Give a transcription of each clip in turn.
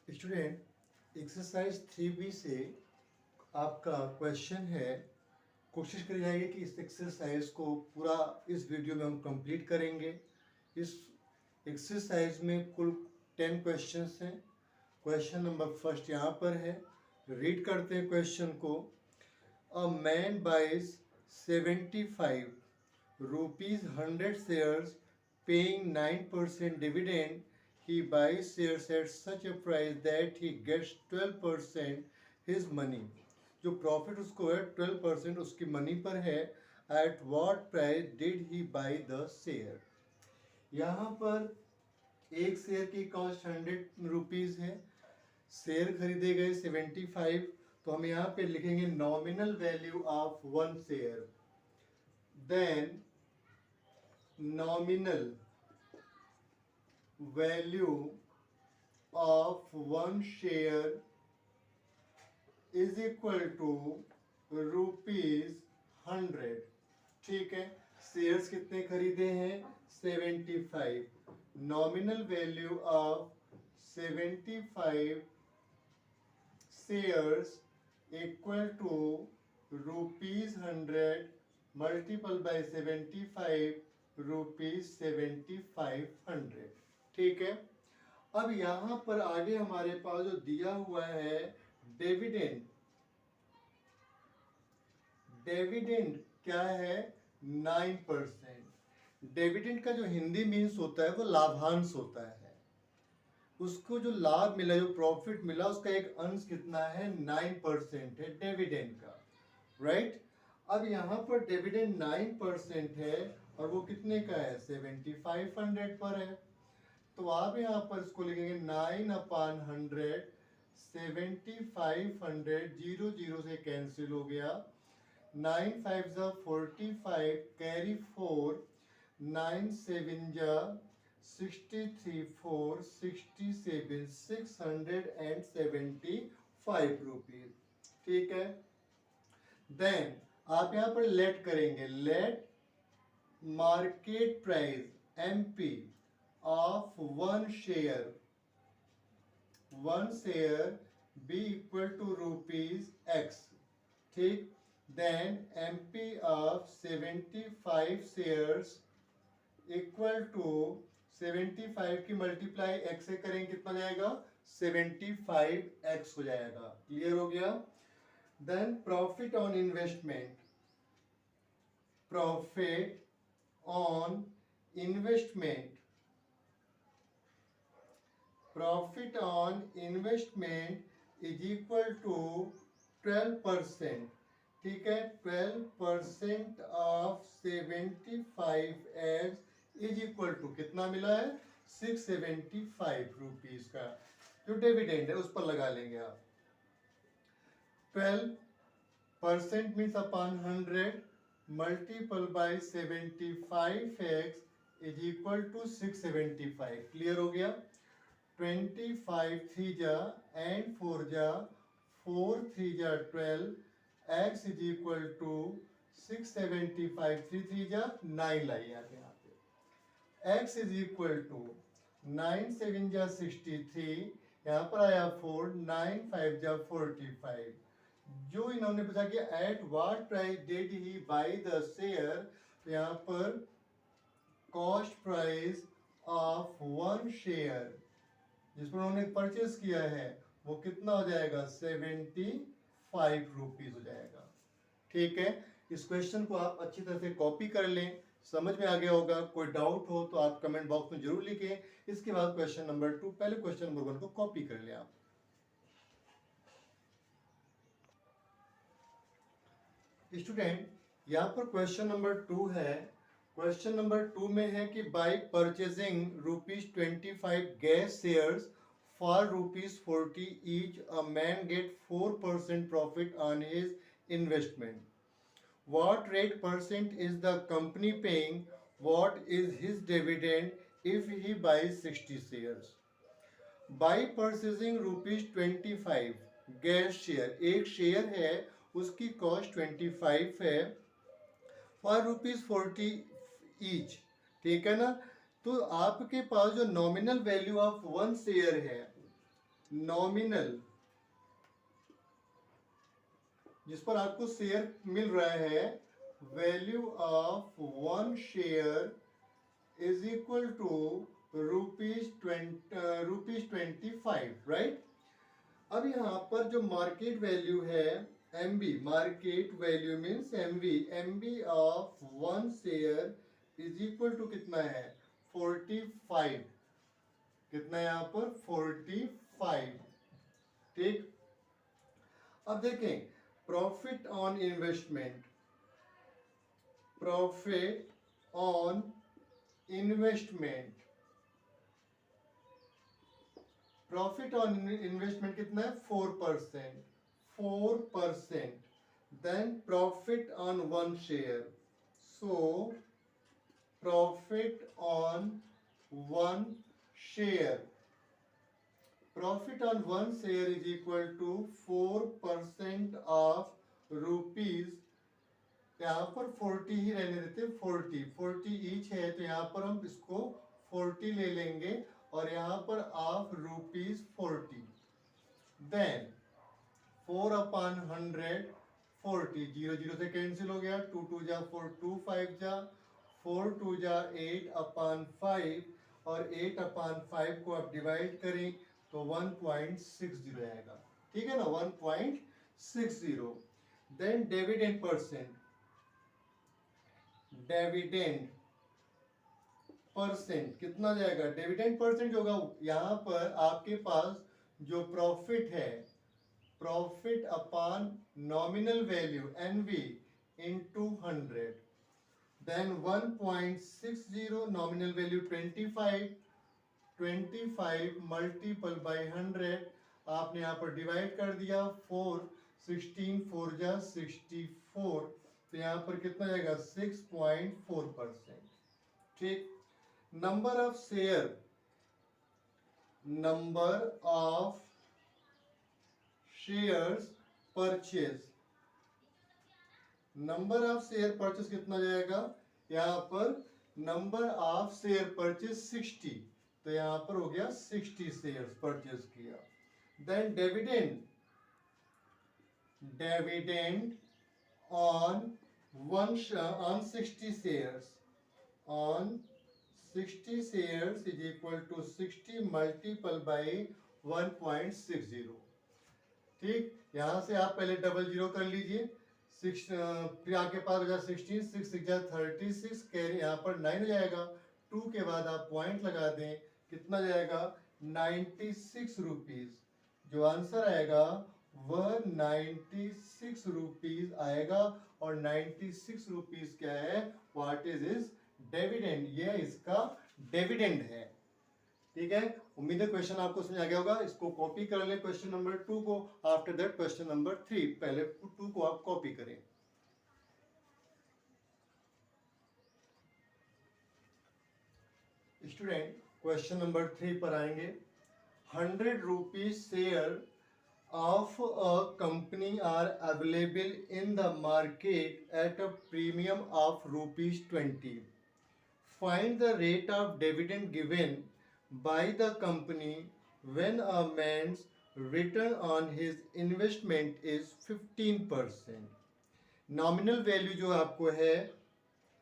Student exercise 3B से आपका question है। कोशिश करी जाएगी कि इस एक्सरसाइज को पूरा इस वीडियो में हम कंप्लीट करेंगे। इस एक्सरसाइज में कुल 10 क्वेश्चंस हैं। क्वेश्चन नंबर फर्स्ट यहाँ पर है, रीड करते हैं क्वेश्चन को। A man buys 75 rupees 100 shares paying 9% dividend. He buys shares at such a price that he gets 12% his money. जो प्रॉफिट उसको है 12% उसकी मनी पर है। At what price did he by the share. यहाँ पर एक शेयर की कॉस्ट 100 रुपीज़ है, शेयर खरीदे गए 75। तो हम यहाँ पे लिखेंगे nominal value of one share. Then nominal value of one share is equal to rupees 100। ठीक है, शेयर्स कितने खरीदे हैं 75। Nominal value of 75 shares equal to rupees 100 multiple by 75 rupees 7500। ठीक है, अब यहां पर आगे हमारे पास जो दिया हुआ है डिविडेंड। डिविडेंड क्या है 9%। डिविडेंड का जो हिंदी मीन्स होता है वो लाभांश होता है। उसको जो लाभ मिला, जो प्रॉफिट मिला, उसका एक अंश कितना है 9% है डिविडेंड का। राइट, अब यहाँ पर डिविडेंड 9% है और वो कितने का है 7500 पर है। तो आप यहाँ पर इसको लिखेंगे 9/100। 7500 जीरो जीरो से कैंसिल हो गया। 9 5 जा 45 कैरी 4। 9 7 जा 63 4 67 675 रुपीज। ठीक है, देन आप यहाँ पर लेट करेंगे। Let market price MP of one share be equal to rupees X। ठीक, then MP of 75 shares equal to 75 की मल्टीप्लाई x से करेंगे कितना जाएगा 75x हो जाएगा। क्लियर हो गया। Then profit on investment. Profit on investment. Profit on investment is equal to 12%। ठीक है, 12% of 75x is equal to कितना मिला है 675 रुपीज का जो डिविडेंड है उस पर लगा लेंगे आप। 12% means upon 100 multiple by 75x is equal to 675। Clear हो गया। 25 3 जा एंड 4 जा 4 3 जा 12 x इज इक्वल टू 675। 3 3 जा 9 लाई आप यहाँ पे। x इज इक्वल टू 9 7 जा 63, यहाँ पर आया 4। 9 5 जा 45। जो इन्होंने पूछा कि at what price did he by the share, तो यहाँ पर cost price of one share जिस पर उन्होंने परचेस किया है वो कितना हो जाएगा 75 रुपीज हो जाएगा। ठीक है, इस क्वेश्चन को आप अच्छी तरह से कॉपी कर लें, समझ में आ गया होगा। कोई डाउट हो तो आप कमेंट बॉक्स में जरूर लिखें। इसके बाद क्वेश्चन नंबर 2, पहले क्वेश्चन नंबर 1 को कॉपी कर लें आप। स्टूडेंट यहाँ पर क्वेश्चन नंबर 2 है। क्वेश्चन नंबर 2 में है कि by purchasing ₹25 gas shares for ₹40 each a man get 4% profit on his investment. What rate percent is the company paying? What is his dividend if he buys 60 shares? By purchasing ₹25 gas share, एक share है उसकी cost 25 है for ₹40 each. ठीक है ना, तो आपके पास जो nominal value of one share है नॉमिनल जिस पर आपको शेयर मिल रहा है, value of one share is equal to ₹25, right. अब यहाँ पर जो मार्केट वैल्यू है MB, market value means MB of one share is equal to कितना है 45, कितना है यहाँ पर 45, ठीक। अब देखें profit on investment, profit on investment, profit on investment कितना है 4%, 4%। Then profit on one share, so profit on one share, profit on one share is equal to 4% of rupees, यहाँ पर 40 ही रहने देते, 40 ईच है, तो यहाँ पर हम इसको 40 ले लेंगे और यहाँ पर ऑफ ₹40। देन 4/100, 40, 0 0 से कैंसिल हो गया, 2 2 जा 4, 2 5 जा 4, 2 जा 8/5, और 8/5 को आप डिवाइड करें तो 1.60 आएगा, ठीक है ना, 1.60। देन डिविडेंड परसेंट, डिविडेंड परसेंट कितना जाएगा, डिविडेंड परसेंट जो होगा यहाँ पर आपके पास जो प्रॉफिट है, profit upon nominal value NV into 100, then 1.60, nominal value 25 multiple by 100, आपने यहाँ पर डिवाइड कर दिया, 4 16 4 जा 64, तो यहाँ पर कितना जाएगा 6.4%, ठीक। Number of share, number of shares purchase, number of share purchase कितना जाएगा, यहाँ पर नंबर ऑफ शेयर परचेज 60, तो यहाँ पर हो गया 60 शेयर्स परचेज किया। Then dividend, dividend on 60 shares, on 60 shares is equal to 60 multiple by 1.60, ठीक। यहाँ से आप पहले डबल जीरो कर लीजिए, फिर आपके पास हो जाए 16, 6 6 जा 36, कैरी यहाँ पर 9 हो जाएगा, 2 के बाद आप पॉइंट लगा दें, कितना जाएगा 96 रुपीज, जो आंसर आएगा वह 96 रुपीज आएगा, और 96 रुपीज क्या है, व्हाट इज इज डिविडेंड, ये इसका डिविडेंड है, ठीक है। उम्मीद है क्वेश्चन आपको समझ आ गया होगा, इसको कॉपी कर लें क्वेश्चन नंबर 2 को, आफ्टर दैट क्वेश्चन नंबर 3, पहले 2 को आप कॉपी करें। स्टूडेंट क्वेश्चन नंबर 3 पर आएंगे। 100 rupees share of a company are available in the market at a premium of ₹20. Find the rate of dividend given by the company when a man's return on his investment is 15%. Nominal value जो आपको है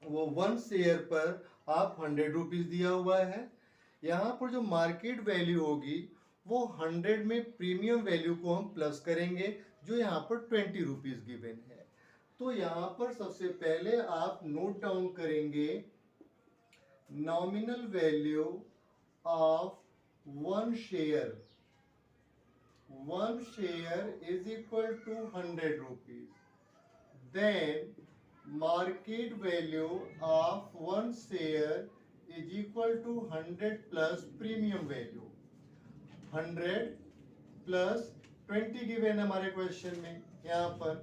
वो one share पर आप 100 rupees दिया हुआ है, यहाँ पर जो मार्केट वैल्यू होगी वो 100 में प्रीमियम वैल्यू को हम प्लस करेंगे, जो यहाँ पर 20 रुपीज गिवन है। तो यहाँ पर सबसे पहले आप नोट डाउन करेंगे nominal value of one share, one share is equal to 100 rupees, then market value of one share is equal to 100 plus premium value, 100 plus 20 given हमारे क्वेश्चन में यहाँ पर,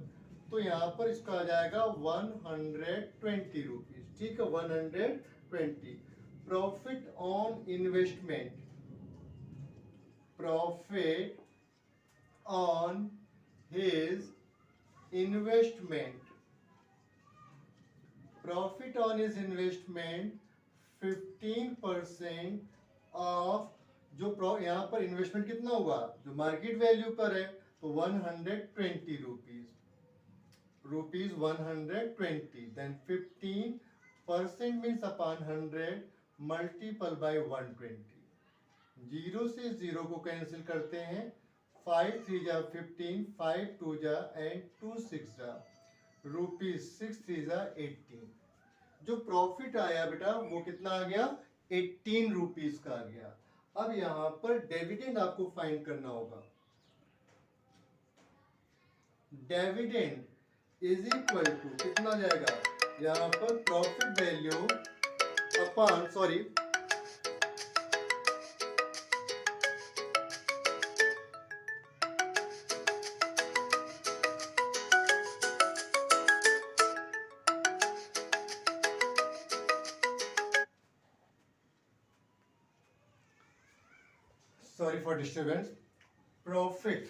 तो यहाँ पर इसका आ जाएगा 120 रुपीज, ठीक है, 120। Profit on investment, profit on his investment, profit on his investment 15% of जो यहाँ पर इन्वेस्टमेंट कितना हुआ, जो मार्केट वैल्यू पर है, तो 120 rupees 120, then 15% means upon 100 multiple by 120। Zero से जीरो को कैंसिल करते हैं, 5 3 जा 15, 5 2 जा एंड 2 6 जा रुपीज, 6 3 जा 18। जो प्रॉफिट आया बेटा वो कितना आ गया, 18 रुपीज का आ गया। अब यहाँ पर डिविडेंड आपको फाइंड करना होगा। डिविडेंड इज इक्वल टू कितना जाएगा, यहाँ पर profit value upon, sorry for disturbance, profit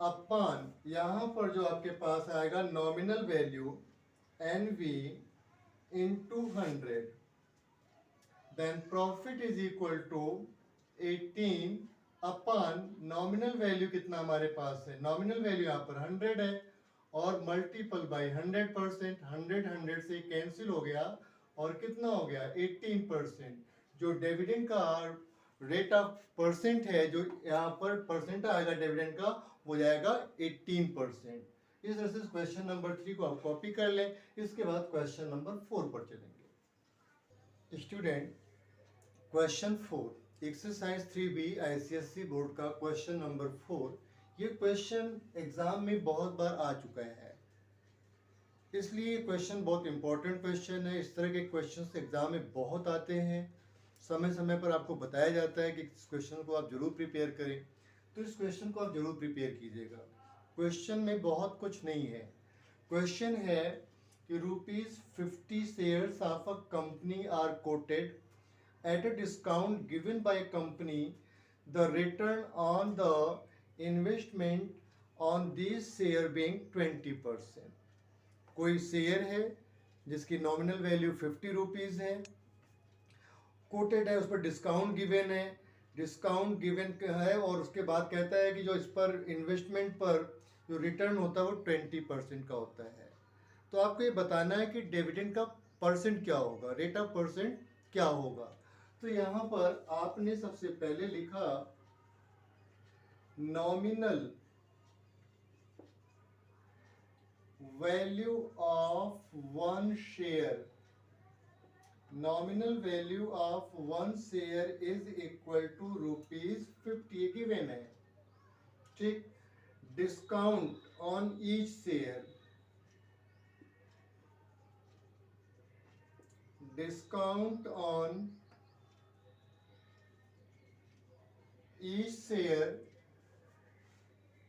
upon यहाँ पर जो आपके पास आएगा nominal value NV into 100, then profit is equal to 18 upon nominal value कितना हमारे पास है, नॉमिनल वैल्यू यहाँ पर 100 है और मल्टीपल बाय 100%, 100 से कैंसिल हो गया और कितना हो गया 18%। जो डिविडेंड का रेट ऑफ परसेंट है, जो यहाँ पर परसेंट आएगा डिविडेंड का, वो जाएगा 18%। इस तरह से क्वेश्चन नंबर 3 को आप कॉपी कर लें। इसके बाद क्वेश्चन नंबर 4 पर चलेंगे। Student, question 4 exercise 3B ICSE board का क्वेश्चन नंबर 4, ये क्वेश्चन एग्जाम में बहुत बार आ चुका है, इसलिए क्वेश्चन बहुत इंपॉर्टेंट क्वेश्चन है। इस तरह के क्वेश्चन एग्जाम में बहुत आते हैं, समय समय पर आपको बताया जाता है कि इस क्वेश्चन को आप जरूर प्रिपेयर करें, तो इस क्वेश्चन को आप जरूर प्रिपेयर कीजिएगा। क्वेश्चन में बहुत कुछ नहीं है। क्वेश्चन है कि ₹50 shares of a company are quoted at a discount given by company, the return on the investment on this share being 20%। कोई शेयर है जिसकी नॉमिनल वैल्यू 50 रुपीज़ है, कोटेड है, उस पर डिस्काउंट गिवन है, डिस्काउंट गिवन है और उसके बाद कहता है कि जो इस पर इन्वेस्टमेंट पर जो रिटर्न होता है वो 20% का होता है। तो आपको ये बताना है कि डिविडेंड का परसेंट क्या होगा, रेट ऑफ परसेंट क्या होगा। तो यहाँ पर आपने सबसे पहले लिखा nominal value of one share, nominal value of one share is equal to ₹50 given है, ठीक। Discount on each share, discount on each share,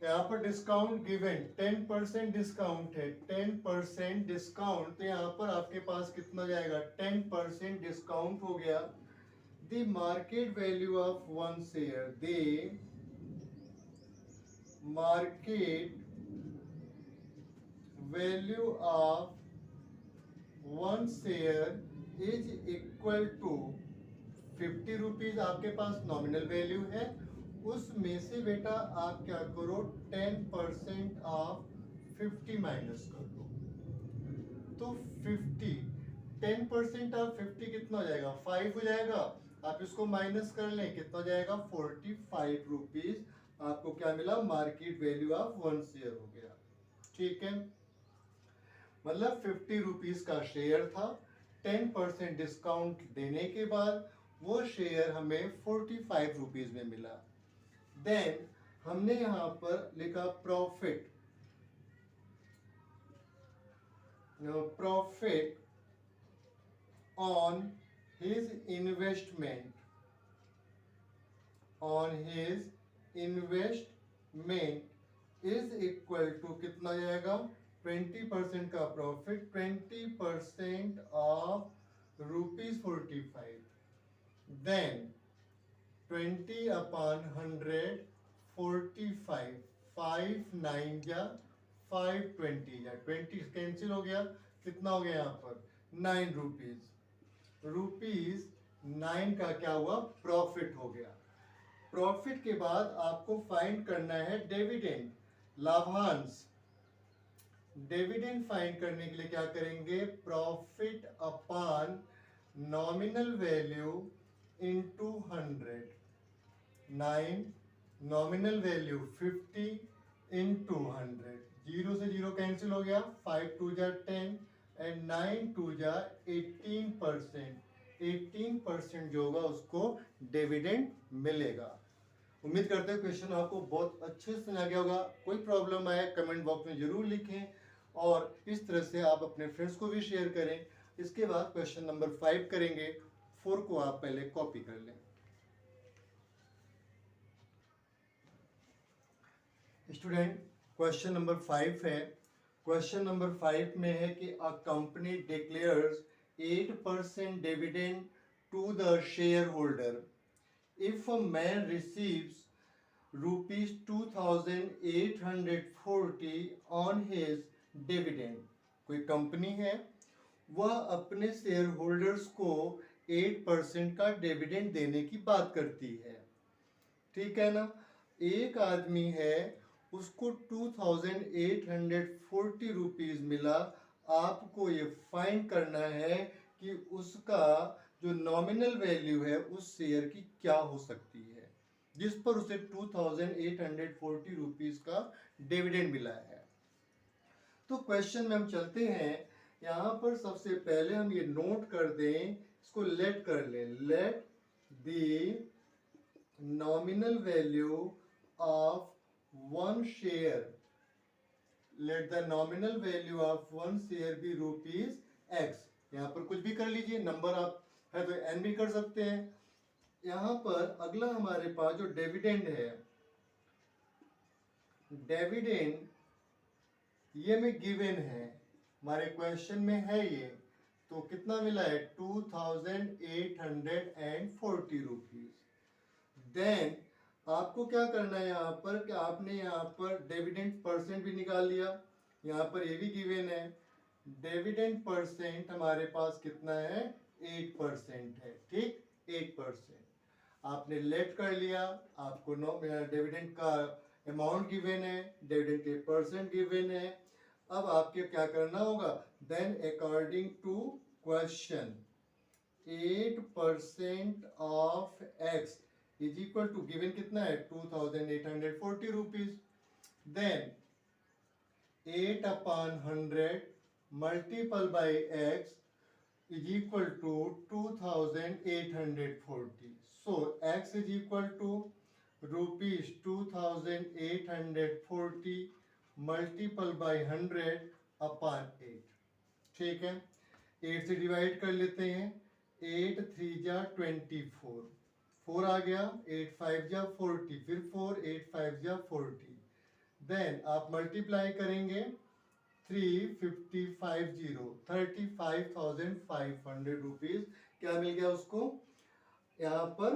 यहाँ पर डिस्काउंट गिवन 10% डिस्काउंट है, 10% डिस्काउंट, तो यहाँ पर आपके पास कितना जाएगा 10% डिस्काउंट हो गया। The market value of one share, the market value of one share is equal to 50 rupees आपके पास नॉमिनल वैल्यू है, उसमें से बेटा आप क्या करो 10% ऑफ 50 माइनस कर दो, तो 50 10% ऑफ 50 कितना हो जाएगा 5 हो जाएगा। आप इसको माइनस कर लें, कितना हो जाएगा 45 रुपीज। आपको क्या मिला, market value of one share हो गया, ठीक है। मतलब 50 रुपीज का शेयर था, 10% डिस्काउंट देने के बाद वो शेयर हमें 45 रुपीज में मिला। देन हमने यहां पर लिखा profit, profit on his investment, on his investment is equal to कितना जाएगा 20% का प्रॉफिट, 20% ऑफ ₹45, देन 20 अपॉन 100, 45, 5 9 जा 520 जा 20 कैंसिल हो गया, कितना हो गया यहाँ पर 9 रुपीज, ₹9 का क्या हुआ प्रॉफिट हो गया। प्रॉफिट के बाद आपको फाइंड करना है डिविडेंड, लाभांश। डिविडेंड फाइंड करने के लिए क्या करेंगे, profit upon nominal value into 100। 9 nominal value 50 into 100, 0 से 0 कैंसिल हो गया, 5 2 जा 10 एंड 9 2 जा 18%। 18% जो होगा उसको डिविडेंड मिलेगा। उम्मीद करते हैं क्वेश्चन आपको बहुत अच्छे से समझ आ गया होगा। कोई प्रॉब्लम आए कमेंट बॉक्स में जरूर लिखें और इस तरह से आप अपने फ्रेंड्स को भी शेयर करें। इसके बाद क्वेश्चन नंबर 5 करेंगे, 4 को आप पहले कॉपी कर लें। स्टूडेंट क्वेश्चन नंबर 5 है। क्वेश्चन नंबर 5 में है कि a company declares 8% dividend to the share holder if a man receives rupees 2840 on his dividend. कोई कंपनी है, वह अपने शेयर होल्डर्स को 8% का डिविडेंड देने की बात करती है, ठीक है ना। एक आदमी है, उसको 2840 रुपीज मिला। आपको ये फाइंड करना है कि उसका जो नॉमिनल वैल्यू है उस शेयर की क्या हो सकती है जिस पर उसे 2840 रुपीज का डिविडेंड मिला है। तो क्वेश्चन में हम चलते हैं। यहां पर सबसे पहले हम ये नोट कर दें, इसको लेट कर लें, let the nominal value of one share, let the nominal value of one share be rupees X. यहाँ पर कुछ भी कर लीजिए, नंबर आप है तो एन भी कर सकते हैं। यहाँ पर अगला हमारे पास जो डिविडेंड है, डिविडेंड ये में गिवन है, हमारे क्वेश्चन में है ये, तो कितना मिला है 2840 रुपीज। देन आपको क्या करना है यहाँ पर कि आपने यहाँ पर डिविडेंड परसेंट भी निकाल लिया, यहाँ पर ये भी गिवन है। डिविडेंड परसेंट हमारे पास कितना है 8% है, ठीक 8%। आपने लेट कर लिया, आपको डिविडेंड का अमाउंट गिवन है, डिविडेंड के परसेंट गिवन है। अब आपके क्या करना होगा, then according to question 8% of X is equal to given कितना है 2840 rupees. Then 8 upon 100 multiple by X is equal to 2840. So x is equal to rupees 2840 multiple by 100 upon 8। ठीक है, 8 से डिवाइड कर लेते हैं, 8 3 जा 24, 4 आ गया, 8 5 जा 40, फिर 4 8 5 जा 40। देन आप मल्टीप्लाई करेंगे 35,500 रुपीज क्या मिल गया उसको। यहाँ पर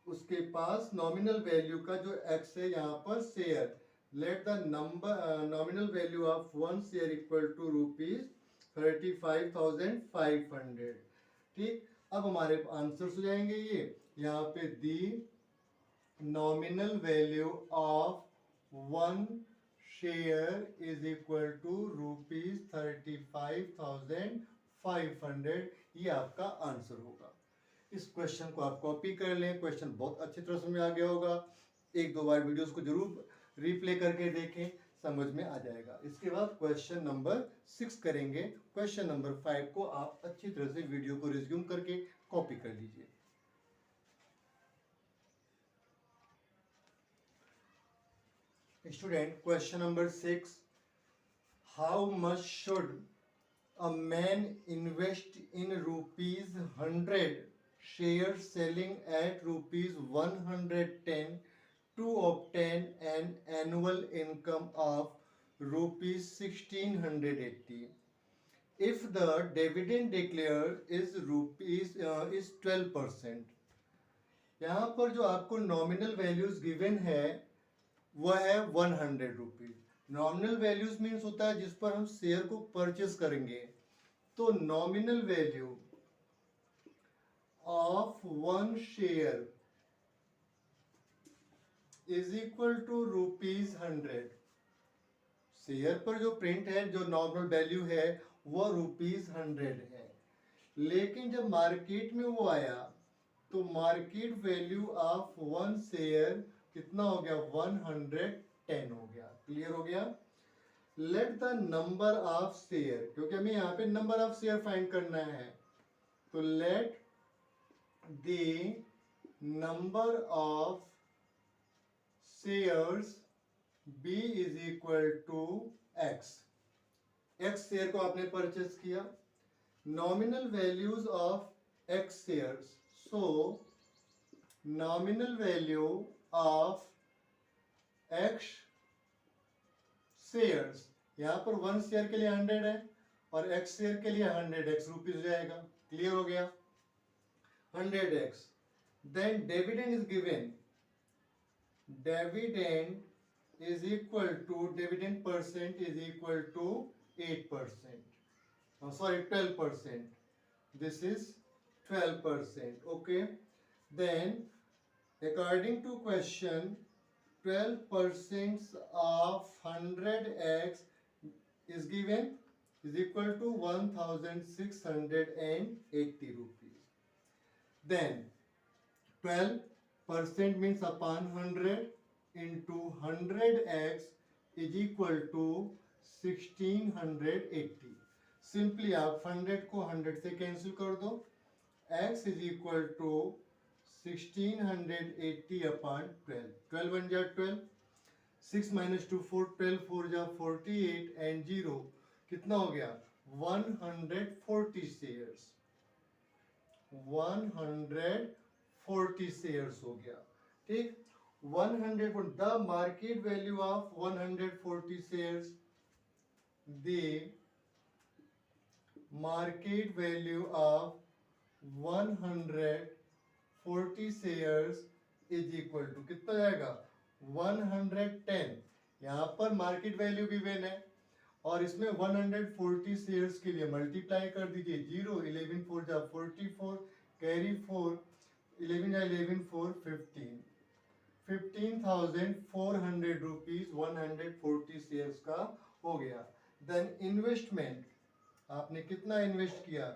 उसके पास नॉमिनल वैल्यू का जो एक्स है यहाँ पर share, let the number nominal value of one share equal to rupees 35,500। ठीक, अब हमारे आंसर्स हो जाएंगे ये। यहाँ पे the nominal value of one share is equal to rupees 35,500, ये आपका आंसर होगा। इस क्वेश्चन को आप कॉपी कर लें, क्वेश्चन बहुत अच्छी तरह समझ आ गया होगा। एक दो बार वीडियोस को जरूर रिप्ले करके देखें, समझ में आ जाएगा। इसके बाद क्वेश्चन नंबर 6 करेंगे। क्वेश्चन नंबर 5 को आप अच्छी तरह से वीडियो को रिज्यूम करके कॉपी कर लीजिए। Student, question number 6. How much should a man invest in rupees 100 shares selling at rupees 110 to obtain an annual income of rupees 1680 if the dividend declared is 12%? यहाँ पर जो आपको नॉमिनल वैल्यूज गिवन है वह है 100 rupees. Nominal values means होता है जिस पर हम शेयर को परचेस करेंगे। तो nominal value of one share is equal to ₹100। Share पर जो प्रिंट है, जो नॉर्मल वैल्यू है वो ₹100 है, लेकिन जब मार्केट में वो आया तो market value of one share कितना हो गया, 110 हो गया। क्लियर हो गया। Late the number of share, क्योंकि हमें यहाँ पे नंबर ऑफ शेयर फाइंड करना है, तो let the number of shares be is equal to X. X share को आपने परचेस किया, nominal values of X shares, so nominal value of X shares, यहाँ पर वन शेयर के लिए 100 है और एक्स शेयर के लिए 100x रुपीज जाएगा। क्लियर हो गया। 100x, then dividend is given, dividend is equal to, dividend percent is equal to 8%, sorry 12%, this is 12%, okay। Then according to question, 12% of 100x is given is equal to 1680 rupees. Then 12% means upon 100 into 100x is equal to 1680। Simply आप 100 को 100 से cancel कर दो, x is equal to 1680 upon 12, 12 बन जा 12, 6 minus 2 4, 12 4 जा 48 and 0 कितना हो गया, 140 शेयर्स, 140 शेयर्स हो गया। ठीक, 100, the market value of 140 shares, the market value of 140 shares is equal to कितना जाएगा, 110। यहाँ पर मार्केट वैल्यू गिवन है और इसमें 140 शेयर्स के लिए मल्टीप्लाई कर दीजिए, 0 11 4 जा 44, कैरी 4, 11 जा 11 4 15, 15,400 रुपीज 140 शेयर्स का हो गया। देन इन्वेस्टमेंट, आपने कितना इन्वेस्ट किया,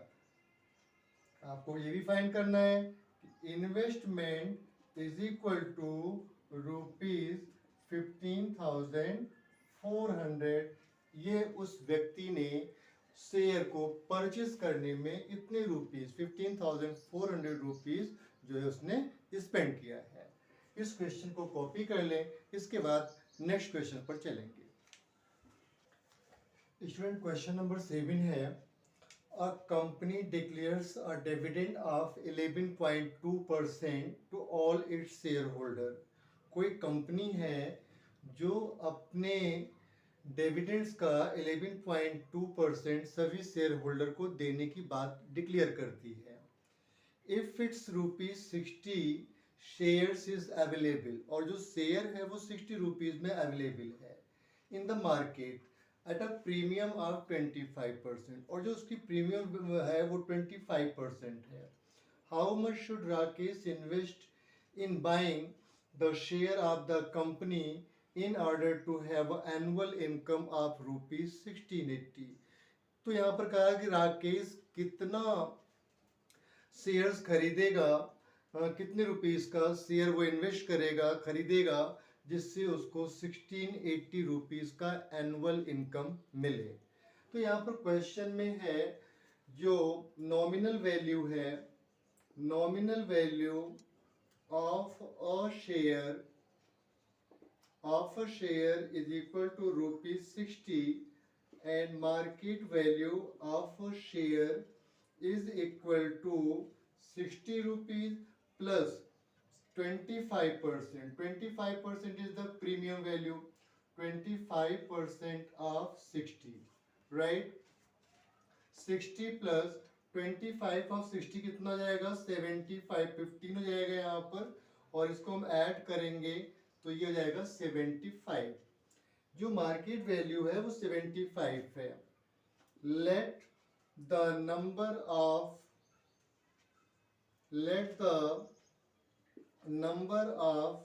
आपको ये भी फाइंड करना है कि इन्वेस्टमेंट इज इक्वल टू ₹15,400। ये उस व्यक्ति ने शेयर को परचेस करने में इतने रुपीज 15,400 रुपीज जो है उसने स्पेंड किया है। इस क्वेश्चन को कॉपी कर लें, इसके बाद नेक्स्ट क्वेश्चन पर चलेंगे। स्टूडेंट क्वेश्चन नंबर 7 है, a company declares a dividend of 11.2% to all its share holder. कोई कंपनी है जो अपने डिविडेंड्स का 11.2% सभी शेयर होल्डर को देने की बात डिक्लेयर करती है। If it's ₹60 shares is available, और जो शेयर है वो 60 रुपीज में अवेलेबल है in the market at a premium of 25%, और जो उसकी प्रीमियम है वो 25% है। How much should Rakesh invest in buying the share of the company in order to have annual income of ₹1680। तो यहाँ पर कहा कि राकेश कितना शेयर्स खरीदेगा, कितने रुपीस का शेयर वो इन्वेस्ट करेगा, खरीदेगा, जिससे उसको 1680 रुपीज का एनुअल इनकम मिले। तो यहाँ पर क्वेश्चन में है जो नॉमिनल वैल्यू है, nominal value of a share is equal to ₹60 and market value of a share is equal to 60 rupees plus 25%. 25% is the premium value. 25% of 60, right? 60 plus 25 of 60 कितना जाएगा, 75, 15 हो जाएगा यहाँ पर, और इसको हम ऐड करेंगे तो ये हो जाएगा 75। जो मार्केट वैल्यू है वो 75 है। Let the number of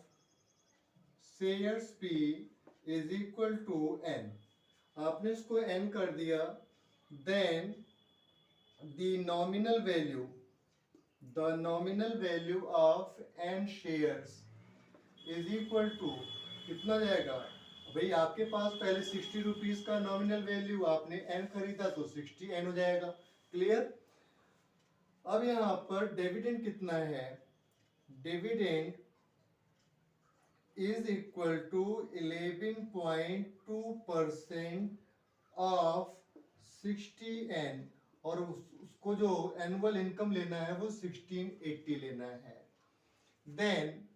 shares P is equal to N, आपने इसको एन कर दिया, then the nominal value of N shares is equal to कितना जाएगा भाई, आपके पास पहले 60 रुपीज का नॉमिनल वैल्यू, आपने एन खरीदा तो 60 एन हो जाएगा। क्लियर। अब यहां पर डिविडेंड कितना है, dividend is equal to 11.2% of 60 N, और उसको जो एनुअल इनकम लेना है वो 1680 लेना है। Then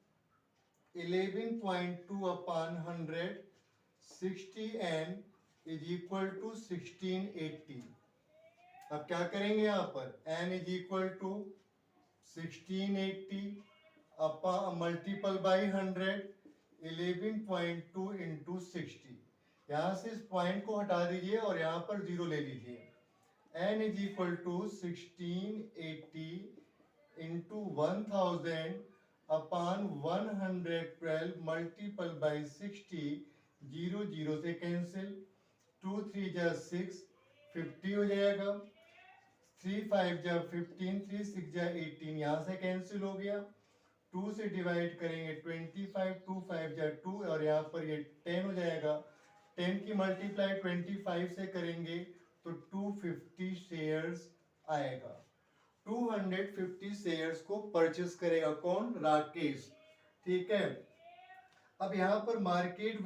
11.2 upon 100, 60n is equal to 1680। अब क्या करेंगे यहाँ पर, n is equal to 1680 upon multiple by 100, 11.2 into 60। यहाँ से इस पॉइंट को हटा दीजिए और यहाँ पर जीरो ले लीजिए। n is equal to 1680 into 1000 upon 112 multiple by 60, 0 0 से कैंसिल, 2 3 जा 6, 50 हो जाएगा, 3 5 जा 15, 3 6 जा 18, यहाँ से कैंसिल हो गया। 2 से डिवाइड करेंगे 25, 2 5 जा 2, और यहाँ पर ये 10 हो जाएगा। 10 की मल्टीप्लाई 25 से करेंगे तो 250 शेयर्स आएगा। 250 शेयर्स को परचेस करेगा कौन, राकेश। ठीक है। अब यहां पर market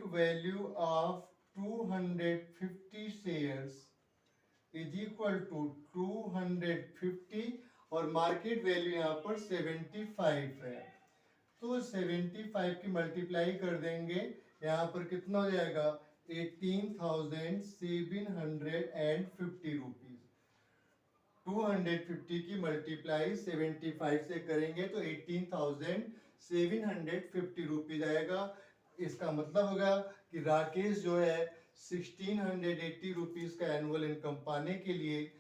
value of 250 shares is equal to 250, और मार्केट वैल्यू यहाँ पर 75 है, तो 75 की मल्टीप्लाई कर देंगे, यहाँ पर कितना हो जाएगा 18,750 रुपीज। 250 की मल्टीप्लाई 75 से करेंगे तो 18,750 रुपीज आएगा। इसका मतलब होगा कि राकेश जो है 1680 रुपीज का एनुअल इनकम पाने के लिए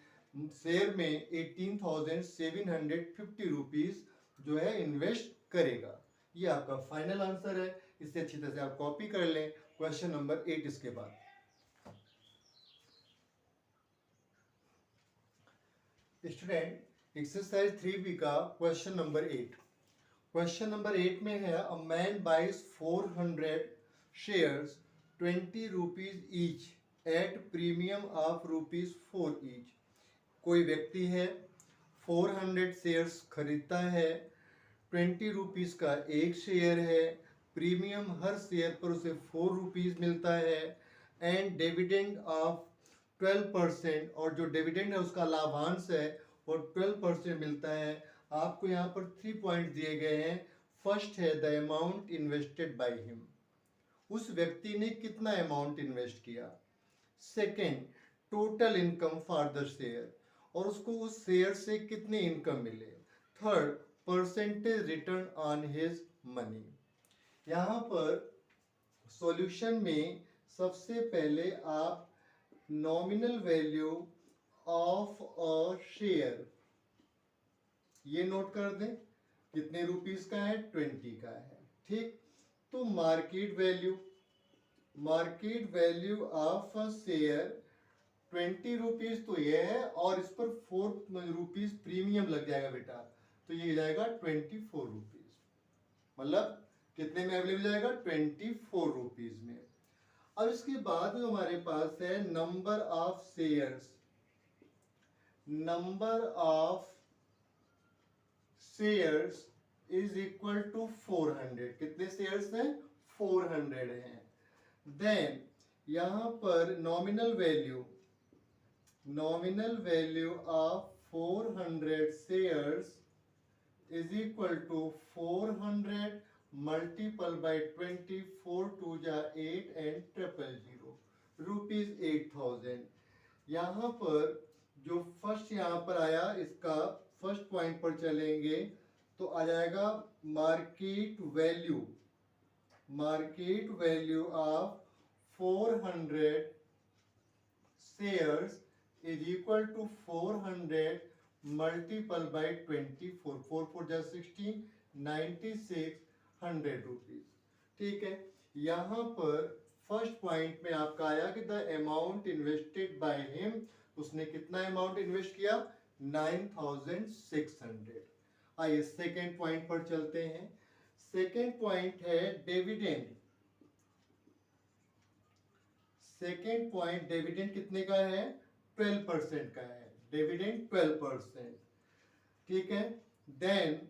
शेयर में 18,750 रुपीज जो है इन्वेस्ट करेगा। ये आपका फाइनल आंसर है। इसे अच्छी तरह से आप कॉपी कर लें। क्वेश्चन नंबर 8 इसके बाद। स्टूडेंट एक्सरसाइज 3B का क्वेश्चन नंबर 8। क्वेश्चन नंबर 8 में है, a man buys 400 shares 20 rupees each at premium of ₹4 each. कोई व्यक्ति है 400 शेयर्स खरीदता है, 20 रुपीज का एक शेयर है, प्रीमियम हर शेयर पर उसे 4 रुपीज मिलता है, एंड डिविडेंड ऑफ 12%, और जो डिविडेंड है उसका लाभांश है वो 12% मिलता है। आपको यहाँ पर 3 पॉइंट दिए गए हैं। फर्स्ट है the amount invested by him, उस व्यक्ति ने कितना अमाउंट इन्वेस्ट किया। Second, total income for the share, और उसको उस शेयर से कितनी इनकम मिले। Third, percentage return on his money. यहाँ पर सॉल्यूशन में सबसे पहले आप nominal value of a share ये नोट कर दें, कितने रुपीस का है, 20 का है। ठीक, तो market value of a share 20 rupees तो ये है, और इस पर 4 रुपीज प्रीमियम लग जाएगा बेटा, तो ये जाएगा 24 रुपीज। मतलब कितने में अवेलेबल जाएगा, 24 रुपीज में। अब इसके बाद जो हमारे पास है number of shares is equal to 400। कितने शेयर्स हैं, 400 हैं। देन यहां पर nominal value of 400 shares is equal to 400 multiple by 24, 2 जा 8 एंड 000 रुपीज 8000। यहाँ पर जो फर्स्ट यहाँ पर आया, इसका फर्स्ट पॉइंट पर चलेंगे तो आ जाएगा market value of 400 shares is equal to 400 multiple by 24, 4 4 जा 16, 9600 रुपीज। ठीक है, यहाँ पर फर्स्ट पॉइंट में आपका आया कि the amount invested by him, उसने कितना अमाउंट इन्वेस्ट किया 9600। आइए सेकेंड पॉइंट पर चलते हैं। सेकेंड पॉइंट है डिविडेंड। सेकेंड पॉइंट डिविडेंड कितने का है 12% का है, डिविडेंड 12%। ठीक है, then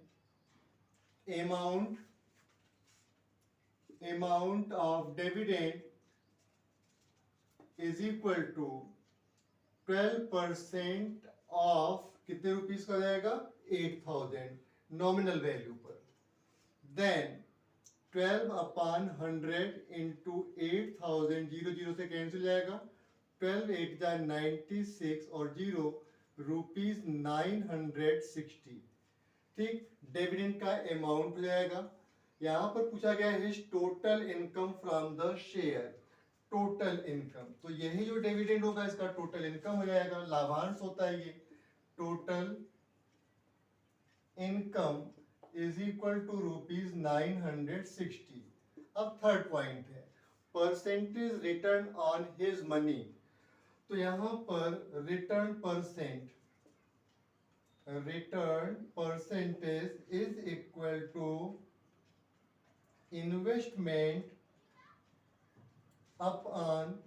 amount of dividend is equal to 12% of कितने रुपीस का जाएगा 8000 नॉमिनल वैल्यू पर। देन 12/100 इंटू 8000, 0 से कैंसिल जाएगा, 12 8 जा 96 और 0 रुपीज 960। ठीक, डिविडेंड का अमाउंट हो जाएगा। यहाँ पर पूछा गया है total income from the share, total income, तो यही जो डिविडेंड होगा इसका टोटल इनकम हो जाएगा, लाभांश होता है ये। Total income is equal to rupees 960। अब थर्ड पॉइंट है percentage return on his money. तो यहां पर return percentage is equal to investment upon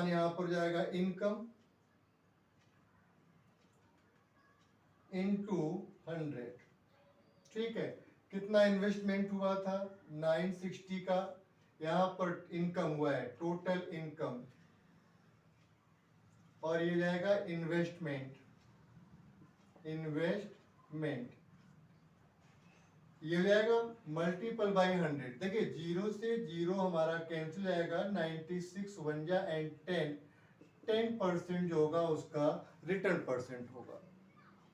यहां पर जाएगा इनकम इनटू 100। ठीक है, कितना इन्वेस्टमेंट हुआ था 960 का, यहां पर इनकम हुआ है टोटल इनकम, और ये जाएगा इन्वेस्टमेंट ये हो जाएगा मल्टीपल बाय 100। देखिए 0 से 0 हमारा कैंसिल जाएगा, 96 1 जा एंड 10% जो होगा उसका रिटर्न परसेंट होगा।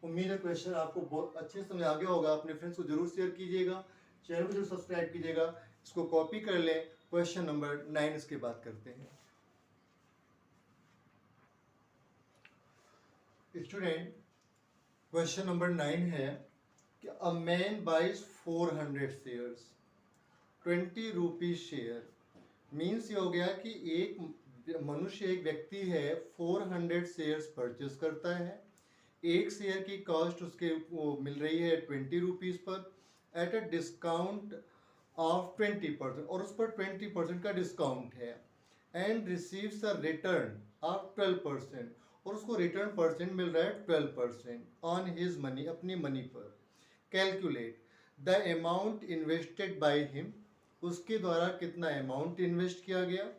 उम्मीद है क्वेश्चन आपको बहुत अच्छे से समझ आ गया होगा। अपने फ्रेंड्स को जरूर शेयर कीजिएगा, चैनल को जरूर सब्सक्राइब कीजिएगा, इसको कॉपी कर लें। क्वेश्चन नंबर 9 इसके बाद करते हैं। स्टूडेंट, क्वेश्चन नंबर 9 है कि a man buys 400 shares 20 rupees share. Means ये हो गया कि एक मनुष्य, एक व्यक्ति है 400 शेयर्स परचेस करता है। एक शेयर की कॉस्ट उसके वो मिल रही है 20 rupees per eight a discount of 20%, और उस पर 20% का डिस्काउंट है, and receives a return of 12%, और उसको रिटर्न परसेंट मिल रहा है 12% ऑन हिज मनी, अपनी मनी पर। Calculate the amount invested by him, उसके द्वारा कितना अमाउंट इन्वेस्ट किया गया।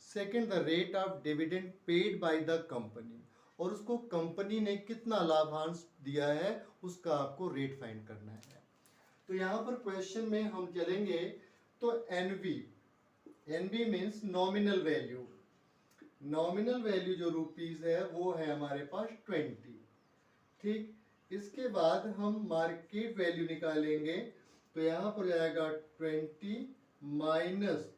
Second, the rate of dividend paid by the company, और उसको कंपनी ने कितना लाभांश दिया है उसका आपको रेट फाइंड करना है। तो यहाँ पर क्वेश्चन में हम चलेंगे तो NB means nominal value. Nominal value जो रुपीज है वो है हमारे पास 20। ठीक, इसके बाद हम मार्केट वैल्यू निकालेंगे। तो यहाँ पर जाएगा 20 माइनस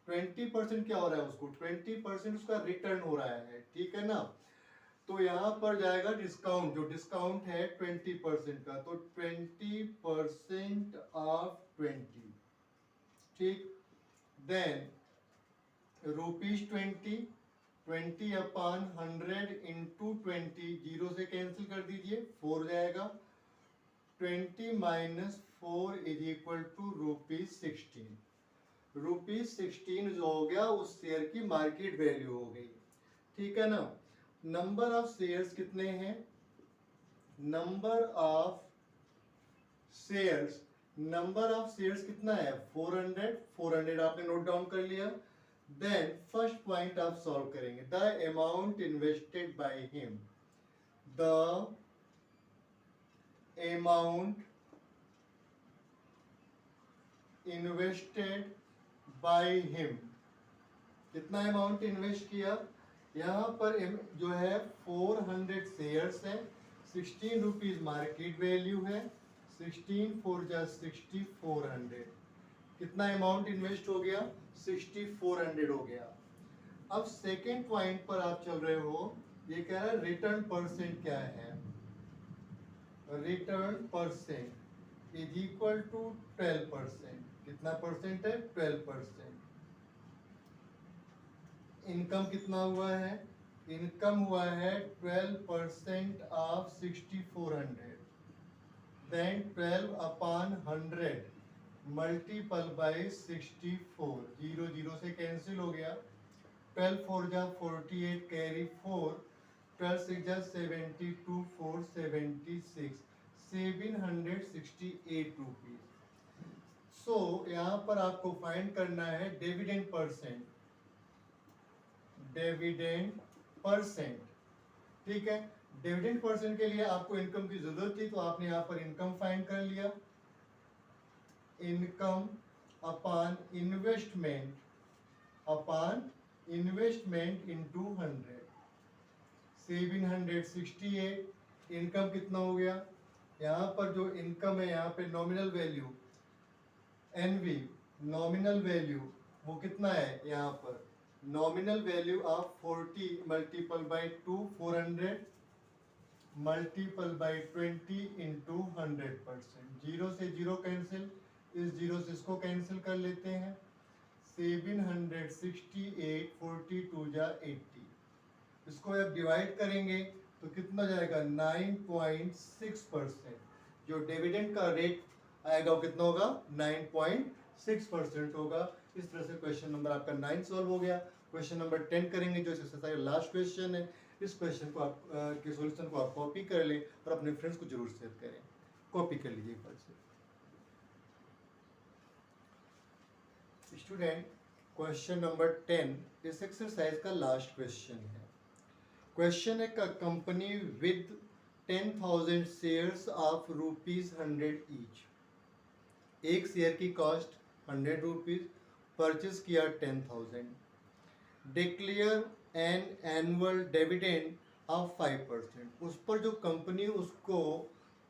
20% क्या हो रहा है, उसको 20% उसका रिटर्न हो रहा है। ठीक है ना, तो यहाँ पर जाएगा डिस्काउंट, जो डिस्काउंट है 20% का, तो 20% ऑफ 20। ठीक, देन रुपीज 20 अपॉन 100 इंटू 20, 0 से कैंसिल कर दीजिए, 4 जाएगा। 20 minus 4 is equal to rupees 16। Rupees 16 जो हो गया उस शेयर की मार्केट वैल्यू हो गई। ठीक है ना। नंबर ऑफ शेयर्स कितने हैं, नंबर ऑफ शेयर्स कितना है 400 आपने नोट डाउन कर लिया। देन फर्स्ट पॉइंट आप सॉल्व करेंगे, the amount invested by him, the amount invested by him, कितना अमाउंट इन्वेस्ट किया। यहाँ पर जो है 400 शेयर्स है, 16 रुपीज मार्केट वैल्यू है, 16 4 जा 60, 400, कितना अमाउंट इन्वेस्ट हो गया 6400 हो गया। अब सेकेंड पॉइंट पर आप चल रहे हो, ये कह रहा है रिटर्न परसेंट क्या है, return percent is equal to 12%। कितना परसेंट है? 12%। इनकम कितना हुआ है? इनकम हुआ है 12% of 6400, then 12 upon 100 multiple by 64। Zero zero से कैंसिल हो गया। 12 4 जा 48 कैरी 4, 12 6 जा 72 4 76 768 रुपीज। सो यहाँ पर आपको फाइंड करना है डिविडेंड परसेंट। डिविडेंड परसेंट, ठीक है। डिविडेंड परसेंट के लिए आपको इनकम की जरूरत थी, तो आपने यहाँ पर इनकम फाइंड कर लिया। Income upon investment into 100, 768। Income कितना हो गया? यहाँ पर जो इनकम है, यहाँ पे nominal value NV, nominal value वो कितना है? यहाँ पर nominal value of 40 multiple by 2 400 multiple by 20 into 100%। Zero से जीरो कैंसिल, इस जीरो से इसको कैंसिल कर लेते हैं। 768 42 जा 80। इसको जब डिवाइड करेंगे तो कितना जाएगा? 9.6%। जो डिविडेंड का रेट आएगा वो कितना होगा? 9.6% होगा। इस तरह से क्वेश्चन नंबर आपका 9 सॉल्व हो गया। क्वेश्चन नंबर 10 करेंगे, जो एक्सरसाइज लास्ट क्वेश्चन है। इस क्वेश्चन को आप के सॉल्यूशन को आप कॉपी कर लें और अपने फ्रेंड्स को जरूर शेयर करें। कॉपी कर लीजिए एक बार से। स्टूडेंट, क्वेश्चन नंबर 10 इस एक्सरसाइज का लास्ट क्वेश्चन है। क्वेश्चन है का company with 10,000 shares of ₹100 each. एक शेयर की कॉस्ट 100 रुपीज, परचेज किया 10,000। Declare an annual dividend of 5%। उस पर जो कंपनी उसको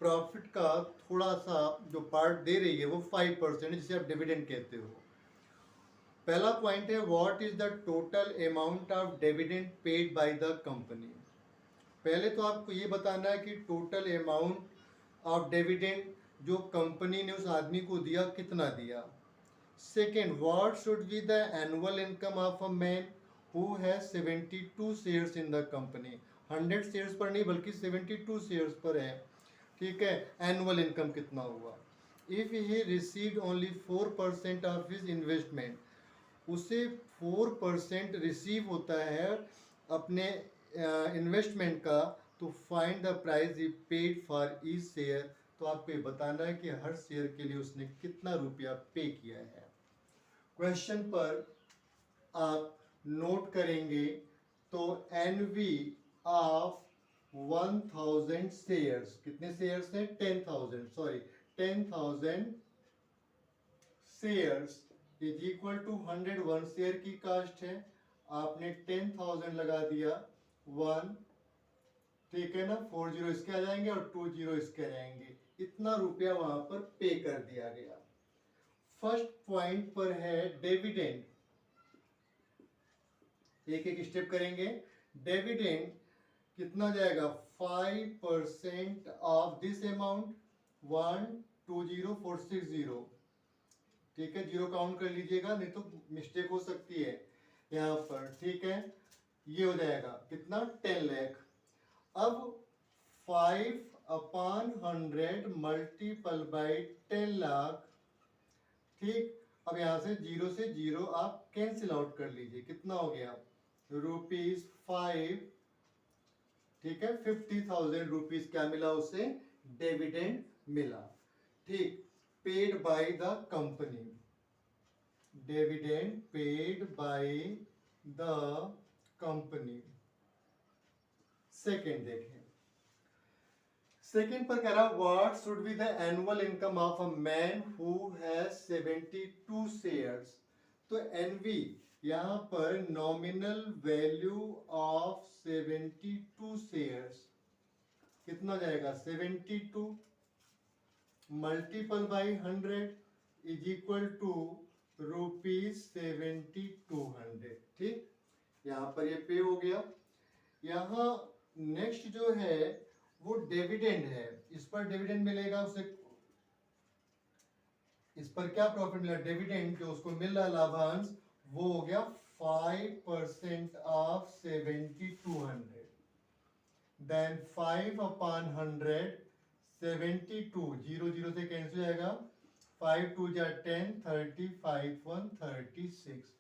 प्रॉफिट का थोड़ा सा जो पार्ट दे रही है वो 5%, जिसे आप डिविडेंड कहते हो। पहला पॉइंट है what is the total amount of dividend paid by the company. पहले तो आपको ये बताना है कि टोटल अमाउंट ऑफ डिविडेंड जो कंपनी ने उस आदमी को दिया कितना दिया। Second, what should be the annual income of a man who has 72 shares in the company. 100 shares पर नहीं बल्कि 72 शेयर्स पर है, ठीक है। एनुअल इनकम कितना हुआ। If he received only 4% of his investment, उसे 4% रिसीव होता है अपने इन्वेस्टमेंट का, तो find the price he paid for each share. तो आपको ये बताना है कि हर शेयर के लिए उसने कितना रुपया पे किया है। क्वेश्चन पर आप नोट करेंगे तो एनवी ऑफ 1000 शेयर्स, कितने शेयर्स हैं? 10,000, sorry 10,000 shares is equal to 101 share की कास्ट है। आपने 10,000 लगा दिया 1, ठीक है ना। 40 इसके आ जाएंगे और 20 इसके आ जाएंगे। इतना रुपया वहां पर पे कर दिया गया। फर्स्ट पॉइंट पर है डिविडेंड। एक एक स्टेप करेंगे। डिविडेंड कितना जाएगा? 5% ऑफ दिस अमाउंट 120460, ठीक है। जीरो काउंट कर लीजिएगा, नहीं तो मिस्टेक हो सकती है यहाँ पर, ठीक है। ये हो जाएगा कितना? 10 लाख। अब 5/100 मल्टीपल बाई 10 लाख, ठीक। अब यहाँ से जीरो आप कैंसिल आउट कर लीजिए। कितना हो गया? ₹5, ठीक है। 50,000 रुपीज क्या मिला उसे? डिविडेंड मिला, ठीक। Paid by the company, dividend paid by the company. Second देखें, सेकेंड पर कह रहा what should be the annual income of a man who has 72 shares. तो एनवी यहाँ पर नॉमिनल वैल्यू ऑफ 72 शेयर्स कितना जाएगा? 72 multiple by 100 is equal to ₹7200, ठीक। यहाँ पर ये पे हो गया। यहाँ नेक्स्ट जो है वो डिविडेंड है, इस पर डिविडेंड मिलेगा उसे, इस पर क्या प्रॉफिट मिला, डिविडेंड जो उसको मिल रहा लाभांश, वो हो गया 5% ऑफ 7200, देन 5 अपॉन 100, 72, 0 0 से कैंसिल हो जाएगा, 5 2 जा 10, 30, 5 1 36।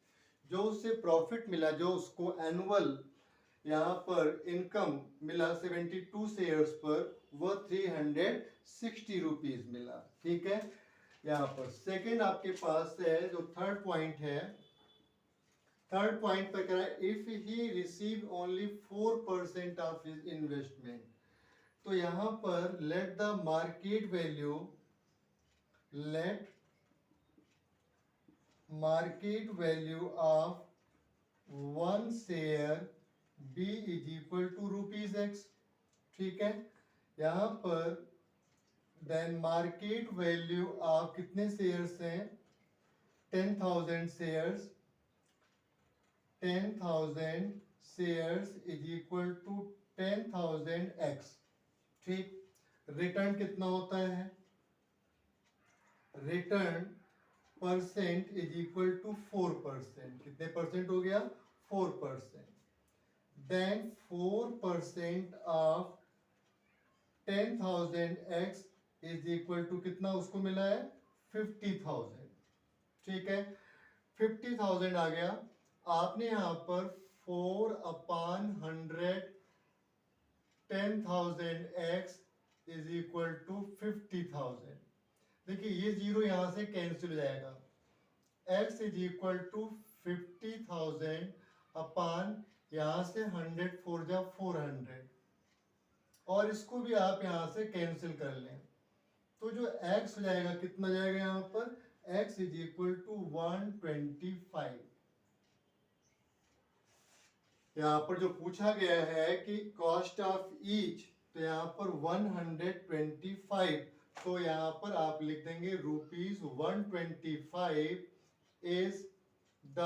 जो उससे प्रॉफिट मिला, जो उसको एनुअल यहाँ पर इनकम मिला 72 शेयर्स पर, वो 360 रुपीज मिला। ठीक है, यहाँ पर सेकंड आपके पास है जो थर्ड पॉइंट है, थर्ड पॉइंट पर कह रहा है if he receive only 4% of his investment. तो यहाँ पर let the market value, let market value of one share be is equal to rupees x. ठीक है, यहाँ पर देन मार्केट वैल्यू ऑफ कितने शेयर्स हैं, 10,000 shares, 10,000 shares is equal to 10,000 x. ठीक, रिटर्न कितना होता है, return percent is equal to 4%। कितने परसेंट हो गया, 4%। Then 4% of 10,000 x is equal to कितना उसको मिला है, 50,000। ठीक है, 50,000 आ गया। आपने यहाँ पर 4 upon 100, 10,000 x is equal to 50,000। देखिए ये जीरो यहाँ से कैंसिल हो जाएगा, x is equal to 50,000 upon यहाँ से 100, 4 जा 400, और इसको भी आप यहाँ से कैंसिल कर लें, तो जो x हो जाएगा कितना जाएगा यहाँ पर, x इज इक्वल टू 125। यहाँ पर जो पूछा गया है कि कॉस्ट ऑफ ईच, तो यहाँ पर 125, तो यहाँ पर आप लिख देंगे ₹125 is the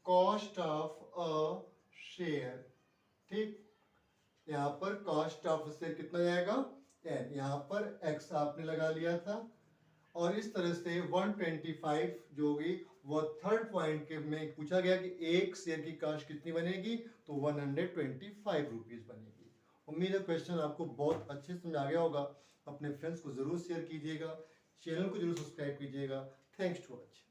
cost of a share. ठीक, यहाँ पर कॉस्ट ऑफ शेयर कितना जाएगा, n, यहाँ पर x आपने लगा लिया था, और इस तरह से 125 जो होगी वो थर्ड पॉइंट के में पूछा गया कि एक शेयर की कॉस्ट कितनी बनेगी, तो 125 रुपीज बनेगी। उम्मीद है क्वेश्चन आपको बहुत अच्छे समझ आ गया होगा। अपने फ्रेंड्स को जरूर शेयर कीजिएगा, चैनल को जरूर सब्सक्राइब कीजिएगा। Thanks to watch.